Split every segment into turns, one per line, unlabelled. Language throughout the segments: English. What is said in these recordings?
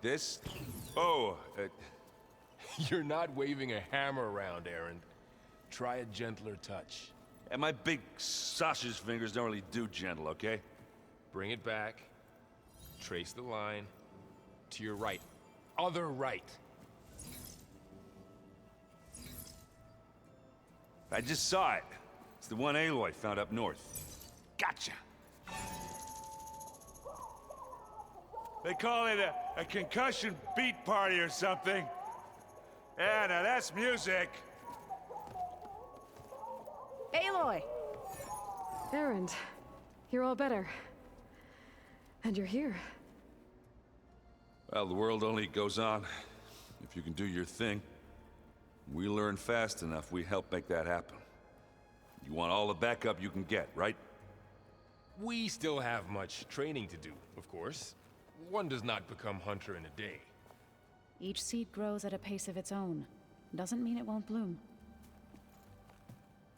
This? Oh,
You're not waving a hammer around, Aaron. Try a gentler touch.
and my big sausage fingers don't really do gentle, okay?
Bring it back. Trace the line. To your right. Other right.
I just saw it. It's the one Aloy found up north. Gotcha! They call it a concussion beat party or something. Yeah, now that's music.
Aloy!
Aaron, you're all better. And you're here.
Well, the world only goes on if you can do your thing. We learn fast enough, we help make that happen. You want all the backup you can get, right?
We still have much training to do, of course. One does not become hunter in a day.
Each seed grows at a pace of its own. Doesn't mean it won't bloom.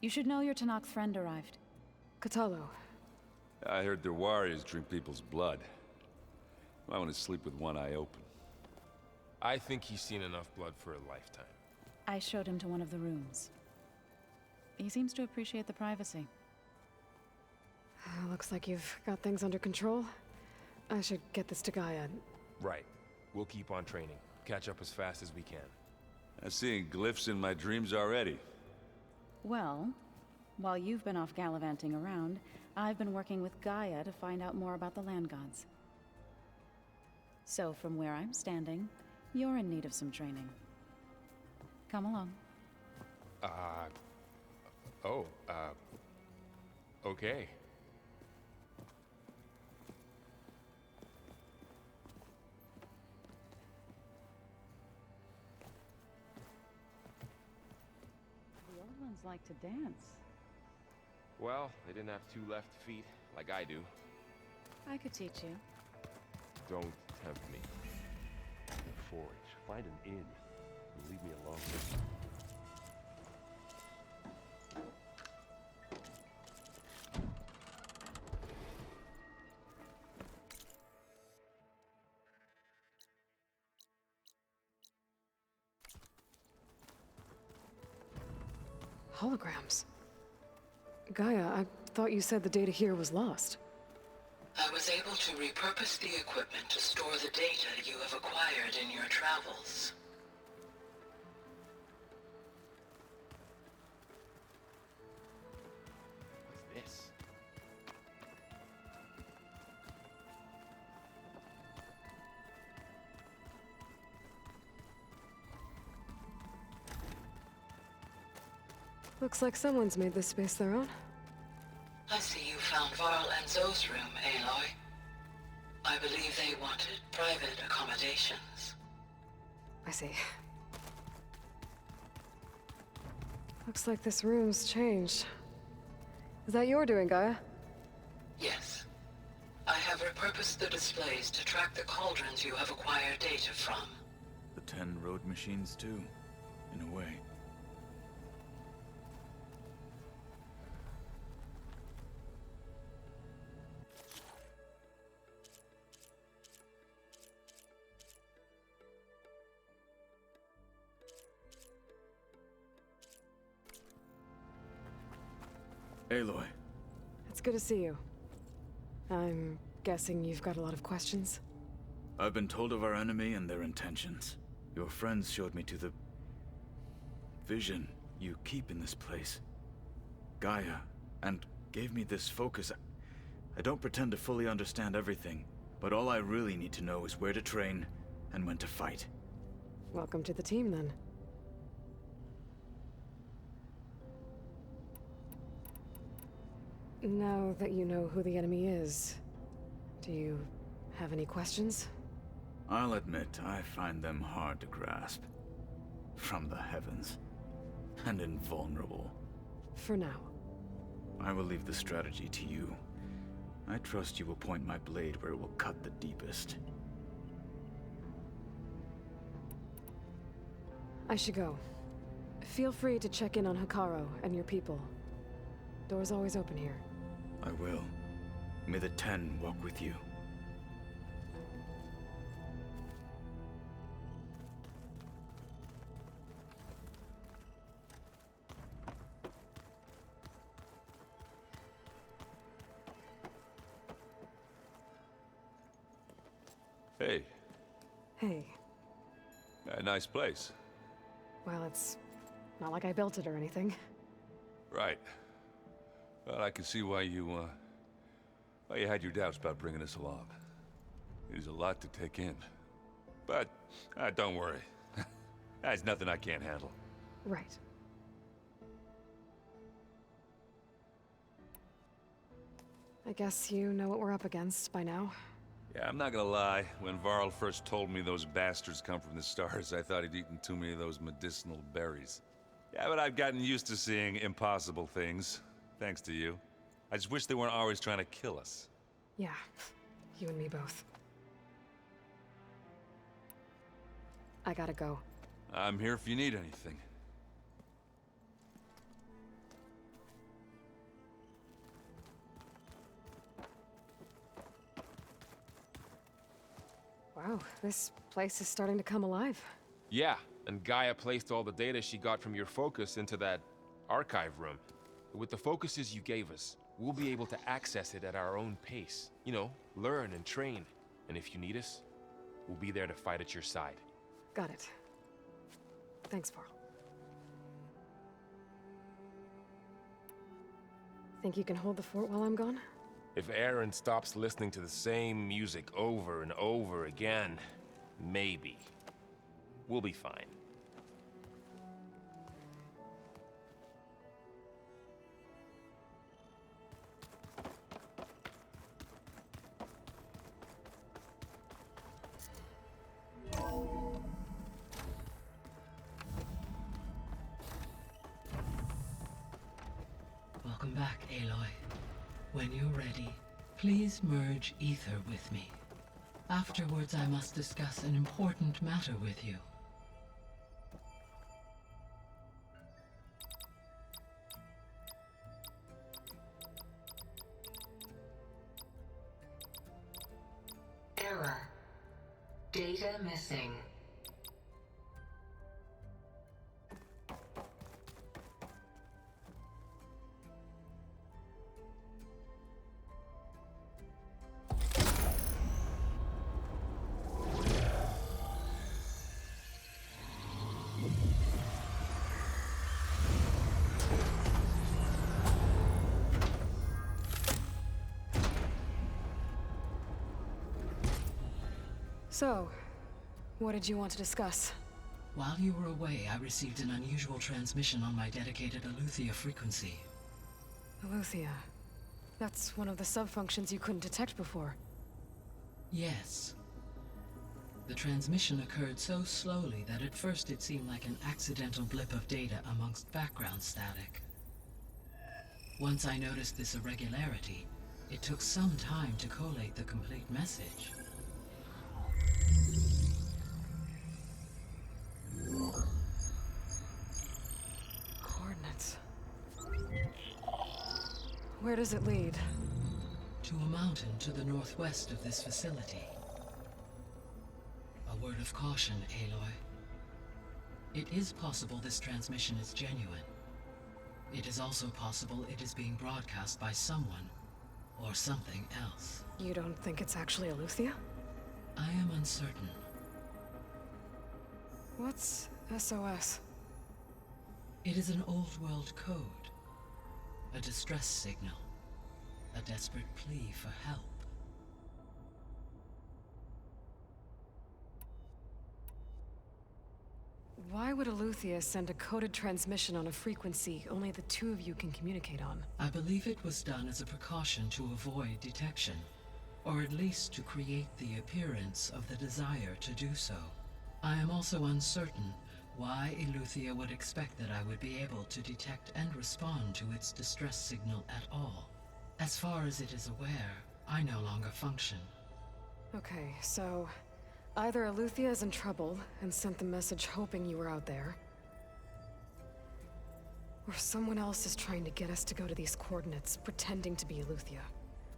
You should know your Tanakh friend arrived.
Cradle.
I heard their warriors drink people's blood. I want to sleep with one eye open.
I think he's seen enough blood for a lifetime.
I showed him to one of the rooms. He seems to appreciate the privacy.
Looks like you've got things under control. I should get this to Gaia.
Right. We'll keep on training. Catch up as fast as we can.
I'm seeing glyphs in my dreams already.
Well, while you've been off gallivanting around, I've been working with Gaia to find out more about the land gods. So from where I'm standing, you're in need of some training. Come along.
Okay.
The old ones like to dance.
Well, they didn't have two left feet, like I do.
I could teach you.
Don't tempt me. Forage. Find an inn. And leave me alone.
Holograms. Gaia, I thought you said the data here was lost.
I was able to repurpose the equipment to store the data you have acquired in your travels.
What's this?
Looks like someone's made this space their own.
I see you found Varl and Zoe's room, Aloy. I believe they wanted private accommodations.
I see. Looks like this room's changed. Is that your doing, Gaia?
Yes. I have repurposed the displays to track the cauldrons you have acquired data from.
The 10 road machines too, in a way. Aloy.
It's good to see you. I'm guessing you've got a lot of questions?
I've been told of our enemy and their intentions. Your friends showed me to the vision you keep in this place, Gaia, and gave me this focus. I don't pretend to fully understand everything, but all I really need to know is where to train and when to fight.
Welcome to the team, then. Now that you know who the enemy is, do you have any questions?
I'll admit, I find them hard to grasp. From the heavens. And invulnerable.
For now.
I will leave the strategy to you. I trust you will point my blade where it will cut the deepest.
I should go. Feel free to check in on Hikaru and your people. Door's always open here.
I will. May the 10 walk with you.
Hey,
Hey.
nice place.
Well, it's not like I built it or anything.
Right. Well, I can see why you had your doubts about bringing us along. It is a lot to take in. But, don't worry. That's nothing I can't handle.
Right. I guess you know what we're up against by now.
Yeah, I'm not gonna lie. When Varl first told me those bastards come from the stars, I thought he'd eaten too many of those medicinal berries. Yeah, but I've gotten used to seeing impossible things, thanks to you. I just wish they weren't always trying to kill us.
Yeah, you and me both. I gotta go.
I'm here if you need anything.
Wow, this place is starting to come alive.
Yeah, and Gaia placed all the data she got from your focus into that archive room. With the focuses you gave us, we'll be able to access it at our own pace. You know, learn and train. And if you need us, we'll be there to fight at your side.
Got it. Thanks, Varl. Think you can hold the fort while I'm gone?
If Aaron stops listening to the same music over and over again, maybe. We'll be fine.
Welcome back, Aloy. When you're ready, please merge ether with me. Afterwards, I must discuss an important matter with you. Error. Data missing.
So, what did you want to discuss?
While you were away, I received an unusual transmission on my dedicated Aletheia frequency.
Aletheia. That's one of the sub-functions you couldn't detect before.
Yes. The transmission occurred so slowly that at first it seemed like an accidental blip of data amongst background static. Once I noticed this irregularity, it took some time to collate the complete message.
Coordinates. Where does it lead?
To a mountain to the northwest of this facility. A word of caution, Aloy. It is possible this transmission is genuine. It is also possible it is being broadcast by someone or something else.
You don't think it's actually Aletheia?
I am uncertain.
What's SOS?
It is an old world code. A distress signal. A desperate plea for help.
Why would Aletheia send a coded transmission on a frequency only the two of you can communicate on?
I believe it was done as a precaution to avoid detection, or at least to create the appearance of the desire to do so. I am also uncertain why Aletheia would expect that I would be able to detect and respond to its distress signal at all. As far as it is aware, I no longer function.
Okay, so either Aletheia is in trouble and sent the message hoping you were out there, or someone else is trying to get us to go to these coordinates, pretending to be Aletheia.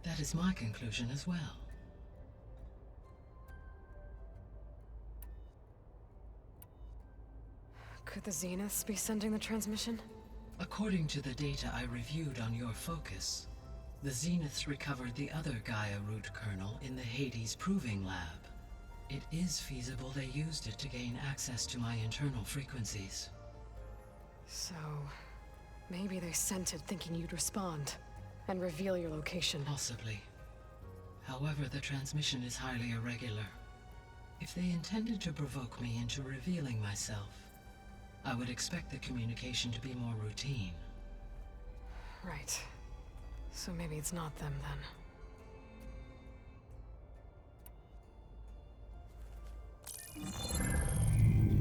That is my conclusion as well.
Could the Zeniths be sending the transmission?
According to the data I reviewed on your focus, the Zeniths recovered the other Gaia root kernel in the Hades Proving Lab. It is feasible they used it to gain access to my internal frequencies.
So, maybe they sent it thinking you'd respond and reveal your location.
Possibly. However, the transmission is highly irregular. If they intended to provoke me into revealing myself, I would expect the communication to be more routine.
Right. So maybe it's not them then.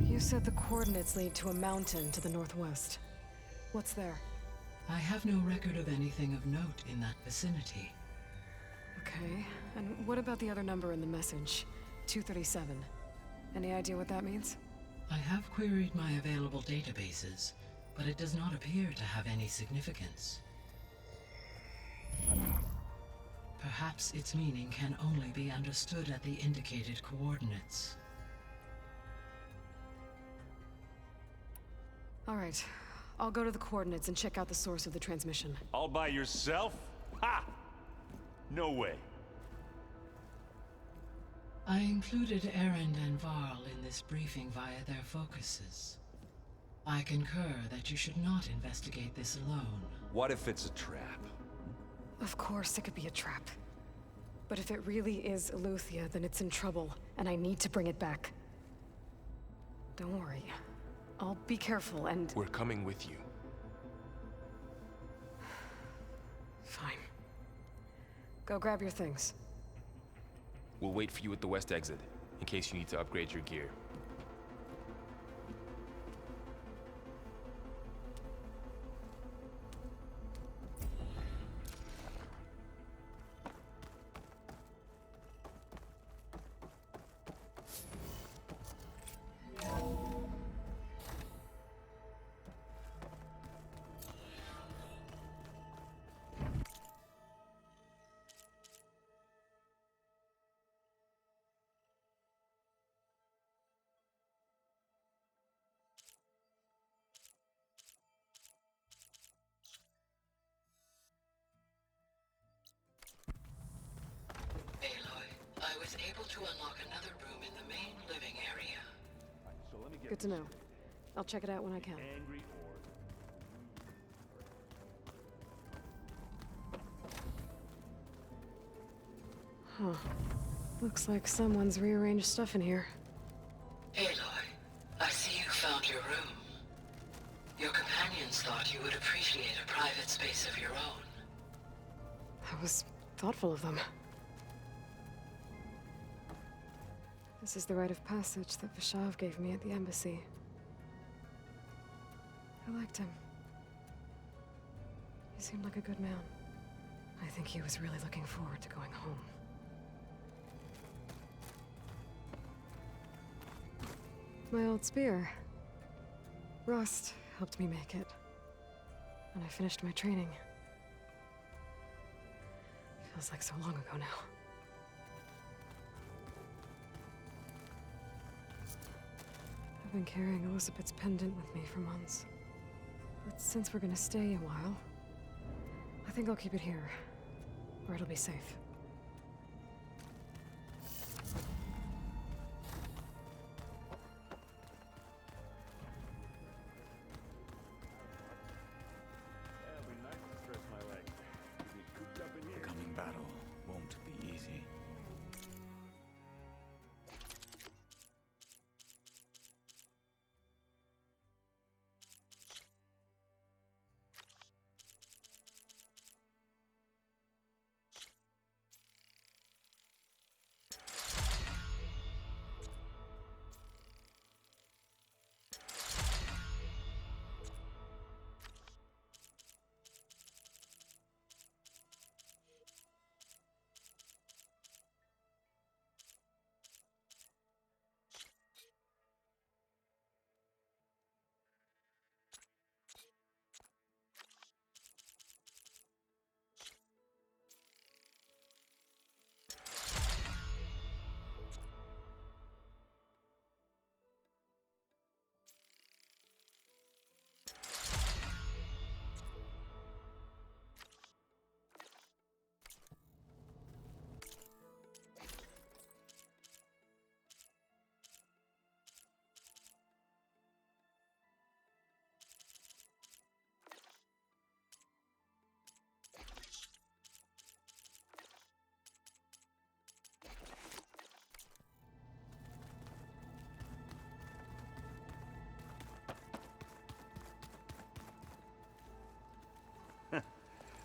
You said the coordinates lead to a mountain to the northwest. What's there?
I have no record of anything of note in that vicinity.
Okay, and what about the other number in the message? 237. Any idea what that means?
I have queried my available databases, but it does not appear to have any significance. Perhaps its meaning can only be understood at the indicated coordinates.
All right, I'll go to the coordinates and check out the source of the transmission.
All by yourself? Ha! No way.
I included Erend and Varl in this briefing via their focuses. I concur that you should not investigate this alone.
What if it's a trap?
Of course it could be a trap. But if it really is Eleuthia, then it's in trouble, and I need to bring it back. Don't worry. I'll be careful and...
We're coming with you.
Fine. Go grab your things.
We'll wait for you at the west exit, in case you need to upgrade your gear.
I was able to unlock another room in the main living area.
Good to know. I'll check it out when I can. Huh. Looks like someone's rearranged stuff in here.
Aloy, I see you found your room. Your companions thought you would appreciate a private space of your own.
That was thoughtful of them. This is the rite of passage that Vishav gave me at the embassy. I liked him. He seemed like a good man. I think he was really looking forward to going home. My old spear. Rust helped me make it. And I finished my training. Feels like so long ago now. I've been carrying Elizabeth's pendant with me for months. But since we're gonna stay a while, I think I'll keep it here, where it'll be safe.
The coming battle won't be easy.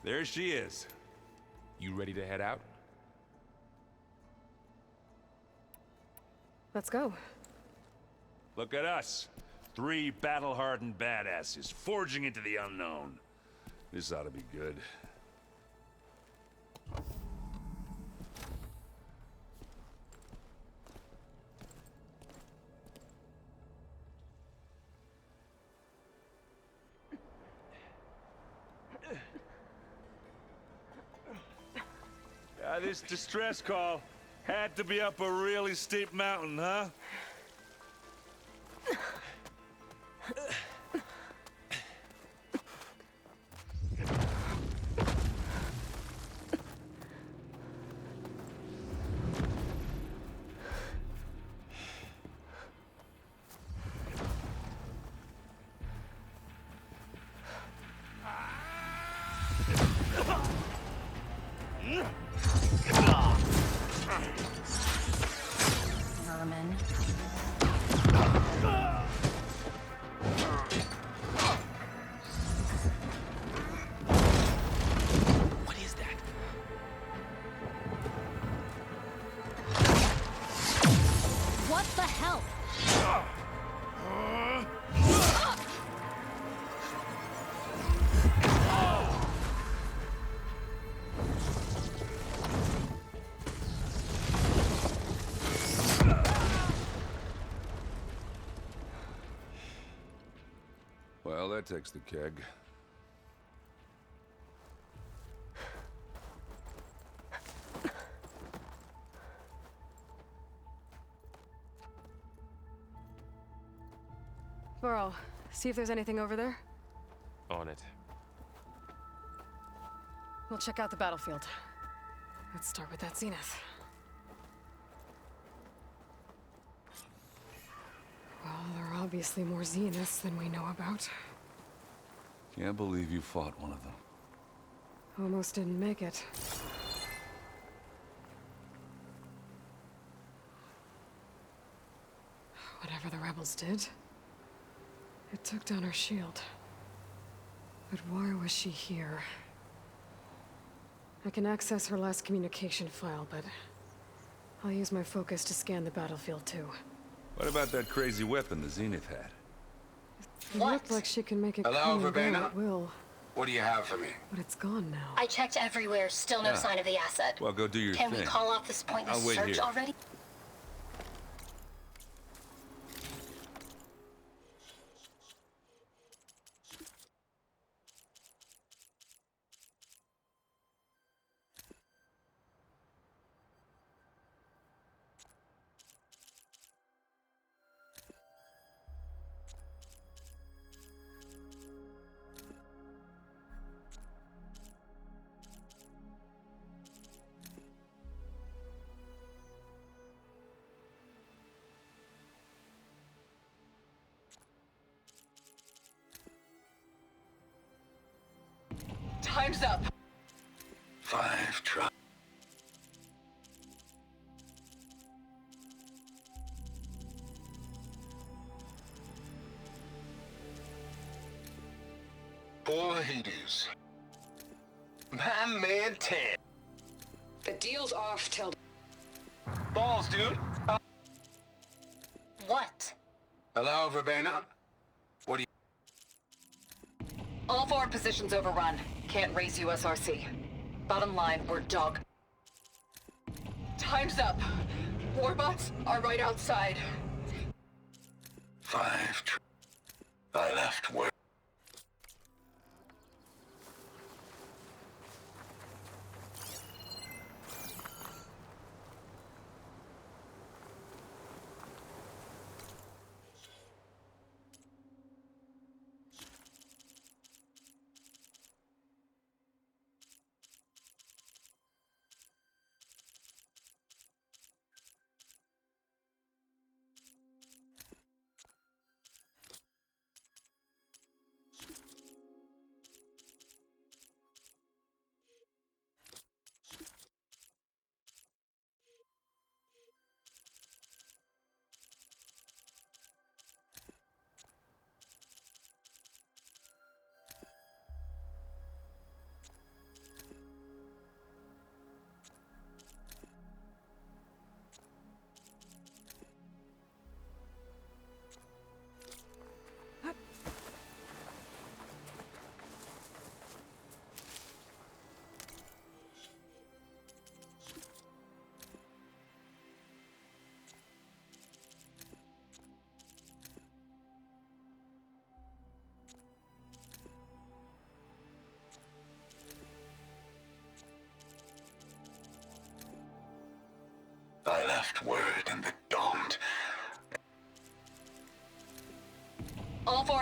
There she is.
You ready to head out?
Let's go.
Look at us. 3 battle-hardened badasses forging into the unknown. This ought to be good. This distress call had to be up a really steep mountain, huh?
Vermin.
What is that?
What the hell?
Well, that takes the keg.
Varl, see if there's anything over there.
On it.
We'll check out the battlefield. Let's start with that zenith. Well, there are obviously more zeniths than we know about.
Can't believe you fought one of them.
Almost didn't make it. Whatever the rebels did, it took down her shield. But why was she here? I can access her last communication file, but I'll use my focus to scan the battlefield too.
What about that crazy weapon the Zenith had?
It looked like she can make it
Hello,
come and go
Verbena?
at will,
What do you have for me?
but it's gone now.
I checked everywhere, still no sign of the asset.
Well, go do your
Can
thing.
we call off this pointless
I'll wait
search
here.
already?
Time's up.
5 try. Poor Hades. Man-made 10.
The deal's off till...
Balls, dude.
What?
Hello, Verbena? What do you...
All forward positions overrun. Can't raise USRC. Bottom line, we're dog. Time's up. Warbots are right outside.
5 try. I left word.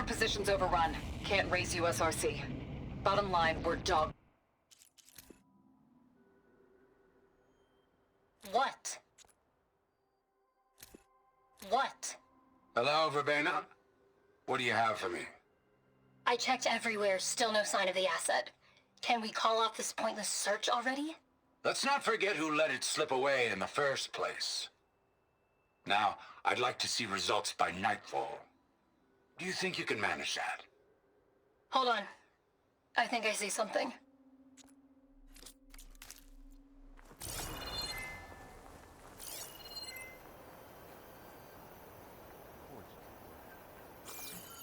position's overrun. Can't raise USRC. Bottom line, we're dog.
What? What?
Hello, Verbena? What do you have for me?
I checked everywhere, still no sign of the asset. Can we call off this pointless search already?
Let's not forget who let it slip away in the first place. Now, I'd like to see results by nightfall. Do you think you can manage that?
Hold on. I think I see something.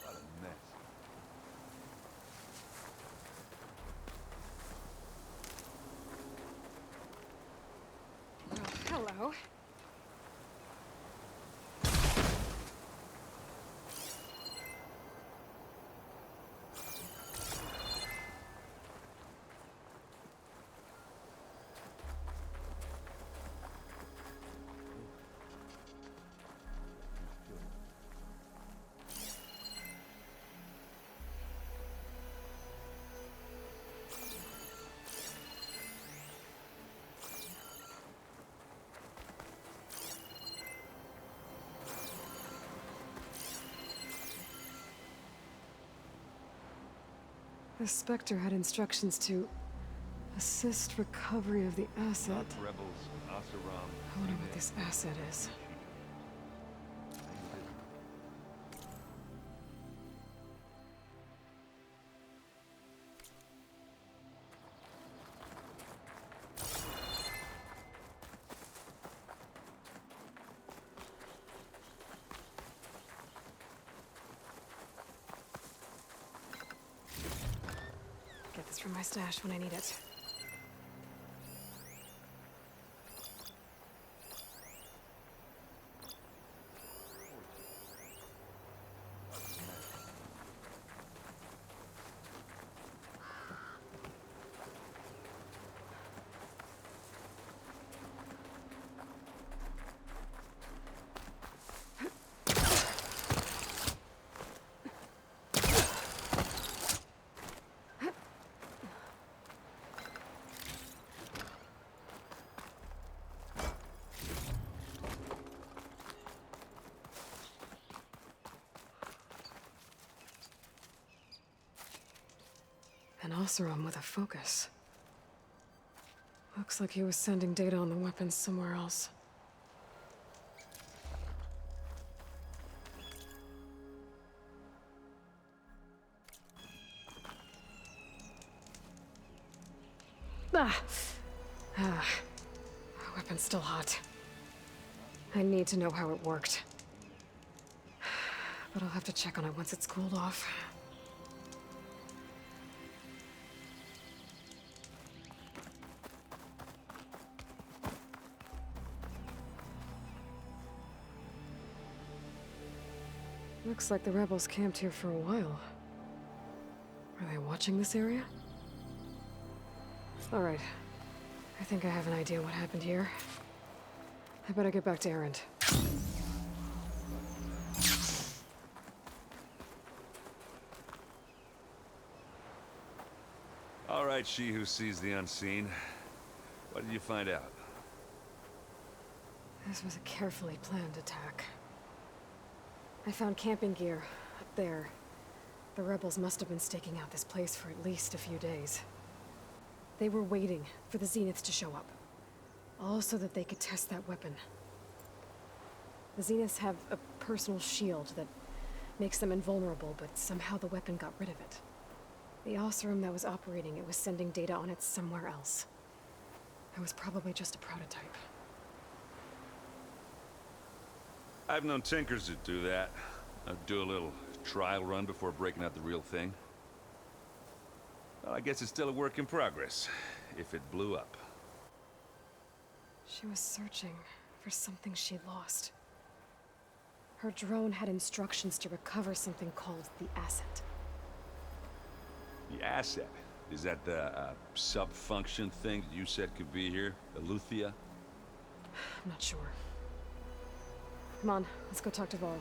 What a mess.
Oh, hello. The Spectre had instructions to assist recovery of the asset.
Rebels, Asaram.
I wonder what this asset is. Get this from my stash when I need it. An Oseram with a focus. Looks like he was sending data on the weapons somewhere else. Weapon's still hot. I need to know how it worked. But I'll have to check on it once it's cooled off. Looks like the rebels camped here for a while. Are they watching this area? All right. I think I have an idea what happened here. I better get back to Erend.
All right, she who sees the unseen. What did you find out?
This was a carefully planned attack. I found camping gear up there. The rebels must have been staking out this place for at least a few days. They were waiting for the Zeniths to show up. All so that they could test that weapon. The Zeniths have a personal shield that makes them invulnerable, but somehow the weapon got rid of it. The Oseram that was operating it was sending data on it somewhere else. It was probably just a prototype.
I've known tinkers that do that. I'd do a little trial run before breaking out the real thing. Well, I guess it's still a work in progress, if it blew up.
She was searching for something she lost. Her drone had instructions to recover something called the asset.
The asset? Is that the sub-function thing that you said could be here? The Luthia?
I'm not sure. Come on, let's go talk to Varl.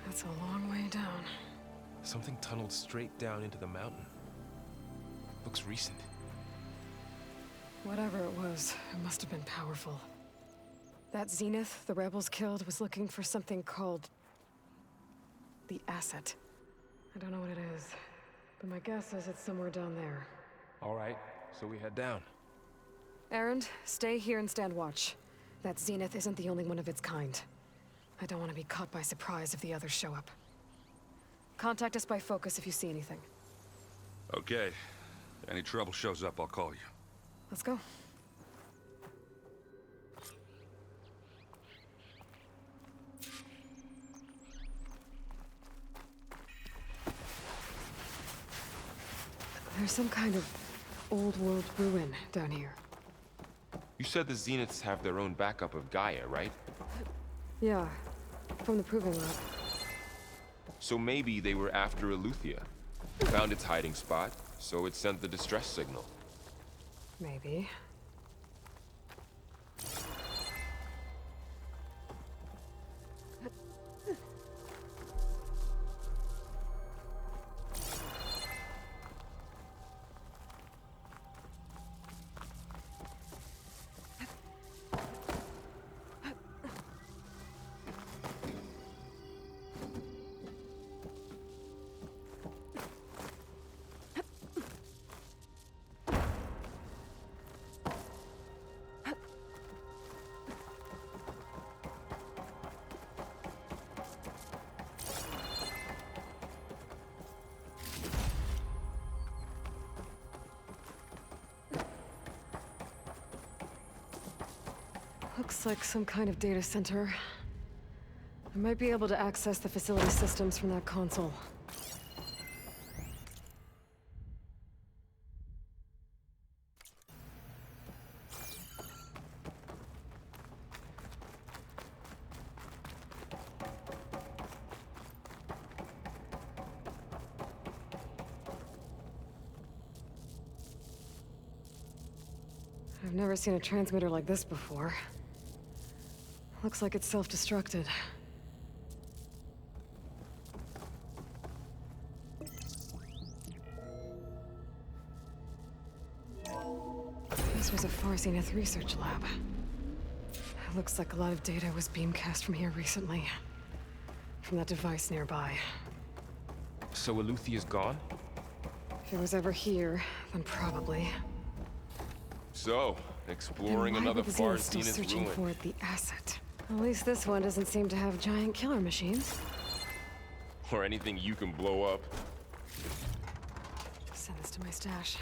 That's a long way down.
Something tunneled straight down into the mountain. Looks recent.
Whatever it was, it must have been powerful. That Zenith the rebels killed was looking for something called the asset. I don't know what it is, but my guess is it's somewhere down there.
All right, so we head down.
Erend, stay here and stand watch. That Zenith isn't the only one of its kind. I don't want to be caught by surprise if the others show up. Contact us by focus if you see anything.
Okay. Any trouble shows up, I'll call you.
Let's go. There's some kind of old-world ruin down here.
You said the Zeniths have their own backup of Gaia, right?
Yeah, from the Proving Lab.
So maybe they were after Eleuthia. Found its hiding spot, so it sent the distress signal.
Maybe. Looks like some kind of data center. I might be able to access the facility systems from that console. I've never seen a transmitter like this before. Looks like it's self-destructed. This was a Zenith research lab. It looks like a lot of data was beamcast from here recently. From that device nearby.
So Eleuthia's gone?
If it was ever here, then probably.
So, exploring another far
still
Zenith
searching
ruin.
for the asset. At least this one doesn't seem to have giant killer machines.
Or anything you can blow up.
Send this to my stash.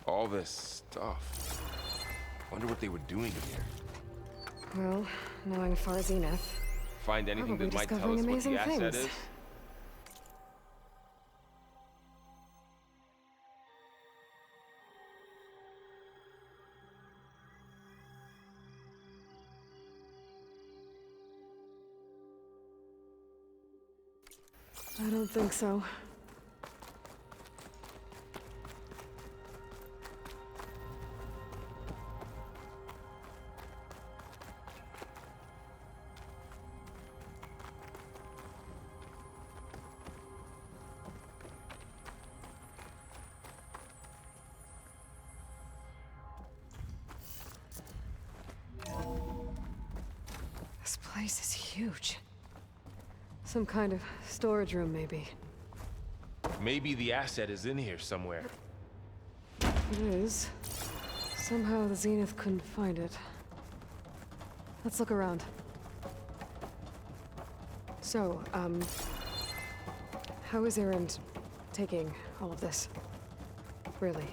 All this stuff. Wonder what they were doing here.
Well, knowing Far Zenith.
Find anything
Probably
that might tell
discovering
us what
amazing
the asset
things.
is?
I don't think so. This place is huge. Some kind of storage room, maybe.
Maybe the asset is in here somewhere.
It is. Somehow the Zenith couldn't find it. Let's look around. So, how is Erend taking all of this? Really?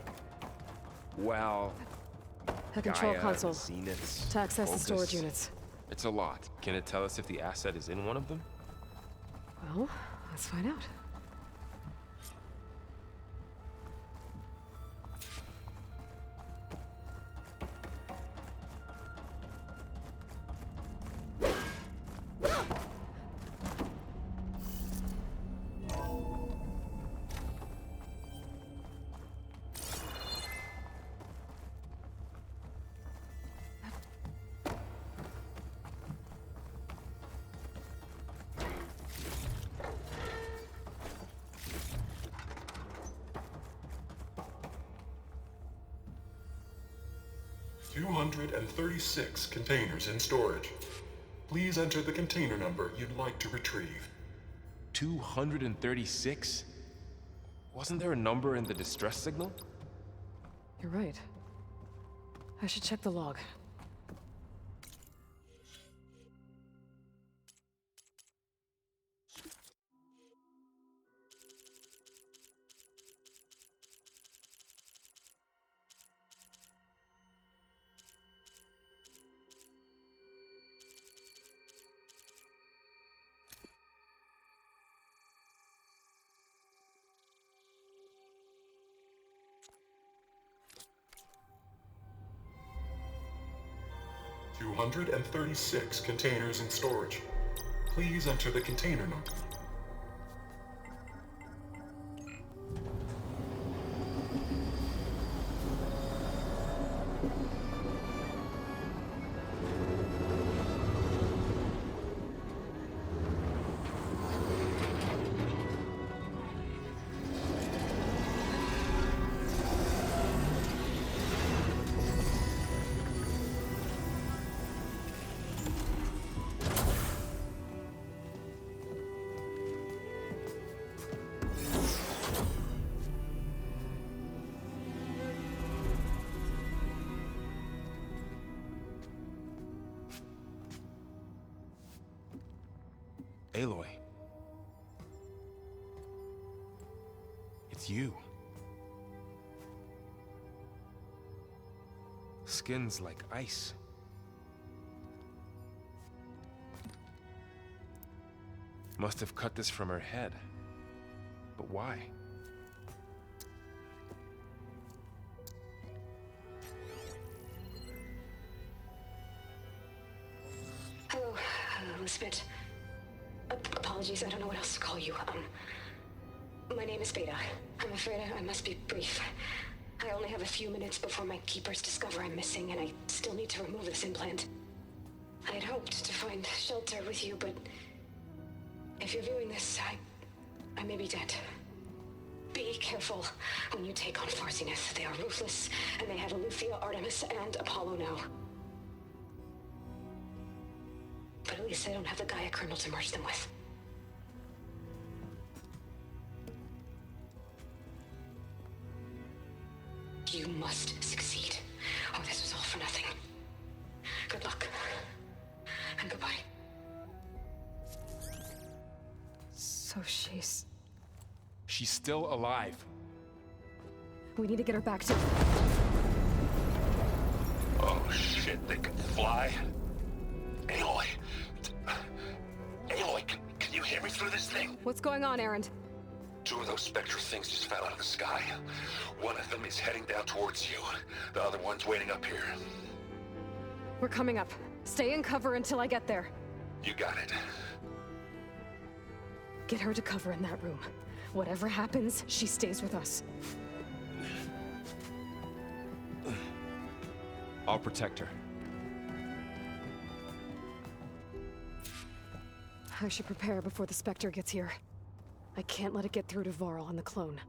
Well,
A control
Gaia,
console
Zenith's
to access the storage
focus.
units.
It's a lot. Can it tell us if the asset is in one of them?
Well, let's find out.
$236 containers in storage. Please enter the container number you'd like to retrieve.
236? Wasn't there a number in the distress signal?
You're right. I should check the log.
$236 containers in storage. Please enter the container number.
Aloy. It's you. Skin's like ice. Must have cut this from her head. But why?
Hello, Elizabeth. Apologies, I don't know what else to call you. My name is Beta. I'm afraid I must be brief. I only have a few minutes before my keepers discover I'm missing, and I still need to remove this implant. I had hoped to find shelter with you, but if you're viewing this, I may be dead. Be careful when you take on Farsineth. They are ruthless, and they have Eleuthia, Artemis, and Apollo now. But at least I don't have the Gaia kernel to merge them with. You must succeed, or this was all for nothing. Good luck. And goodbye.
So she's...
She's still alive.
We need to get her back to...
Oh shit, they can fly? Aloy! Aloy, can you hear me through this thing?
What's going on, Erend?
Two of those spectral things just fell out of the sky. One of them is heading down towards you. The other one's waiting up here.
We're coming up. Stay in cover until I get there.
You got it.
Get her to cover in that room. Whatever happens, she stays with us.
I'll protect her.
I should prepare before the Spectre gets here. I can't let it get through to Varl and the clone.